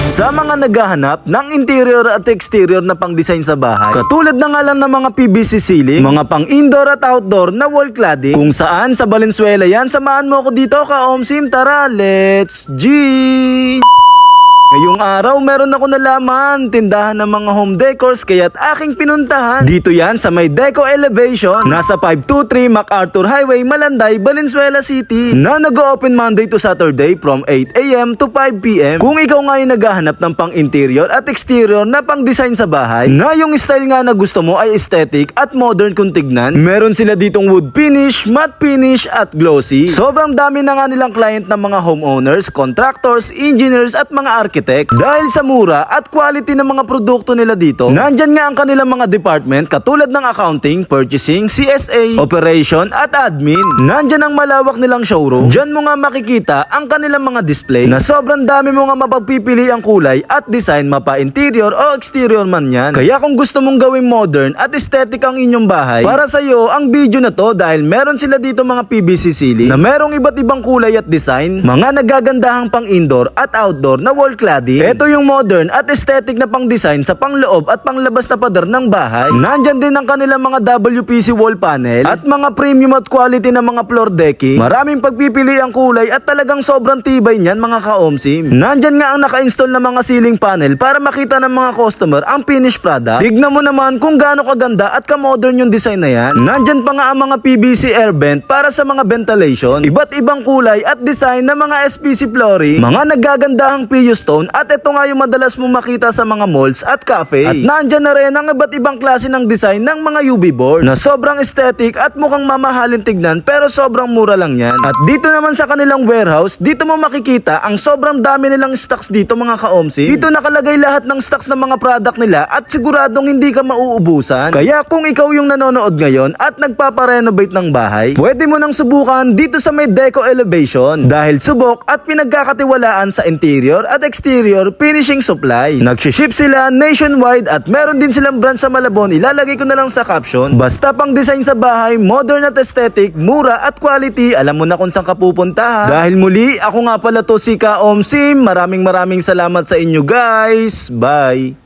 Sa mga naghahanap ng interior at exterior na pang-design sa bahay, katulad na nga lang ng mga PVC ceiling, mga pang-indoor at outdoor na wall cladding, kung saan sa Valenzuela yan, samahan mo ako dito ka-OMSIM. Tara, let's G! Ngayong araw, meron ako nalaman tindahan ng mga home decors kaya't aking pinuntahan. Dito yan sa may Deco Elevation, nasa 523 MacArthur Highway, Malanday, Valenzuela City, na nag-open Monday to Saturday from 8 AM to 5 PM. Kung ikaw nga yung naghahanap ng pang-interior at exterior na pang-design sa bahay, na yung style nga na gusto mo ay aesthetic at modern kung tignan, meron sila ditong wood finish, matte finish at glossy. Sobrang dami na nga nilang client ng mga homeowners, contractors, engineers at mga architects. Dahil sa mura at quality ng mga produkto nila dito, nandyan nga ang kanilang mga department katulad ng accounting, purchasing, CSA, operation at admin. Nandyan ang malawak nilang showroom. Dyan mo nga makikita ang kanilang mga display na sobrang dami mo nga mapagpipili ang kulay at design, mapa interior o exterior man yan. Kaya kung gusto mong gawing modern at aesthetic ang inyong bahay, para sa iyo ang video na to dahil meron sila dito mga PVC ceiling na merong iba't ibang kulay at design, mga nagagandahang pang indoor at outdoor na wall cladding. Ito yung modern at aesthetic na pang-design sa pangloob at panglabas na pader ng bahay. Nandyan din ang kanilang mga WPC wall panel at mga premium at quality na mga floor decking. Maraming pagpipili ang kulay at talagang sobrang tibay niyan mga ka-OMSIM. Nandyan nga ang naka-install na mga ceiling panel para makita ng mga customer ang finished product. Tignan mo naman kung gaano kaganda at ka-modern yung design na yan. Nandyan pa nga ang mga PVC air vent para sa mga ventilation. Iba't ibang kulay at design ng mga SPC flooring, mga nagagandahang PU stone, at ito nga yung madalas mo makita sa mga malls at cafe. At nandyan na rin ang iba't ibang klase ng design ng mga UV board na sobrang aesthetic at mukhang mamahalin tignan pero sobrang mura lang yan. At dito naman sa kanilang warehouse, dito mo makikita ang sobrang dami nilang stocks dito mga ka-OMSIM. Dito nakalagay lahat ng stocks ng mga product nila at siguradong hindi ka mauubusan. Kaya kung ikaw yung nanonood ngayon at nagpaparenovate ng bahay, pwede mo nang subukan dito sa may Deco Elevation dahil subok at pinagkakatiwalaan sa interior at exterior finishing supplies. Nagsiship sila nationwide at meron din silang branch sa Malabon. Ilalagay ko na lang sa caption. Basta pang design sa bahay, modern at aesthetic, mura at quality, alam mo na kung saan ka pupunta. Dahil muli, ako nga pala to si ka-OMSIM. Maraming salamat sa inyo guys. Bye!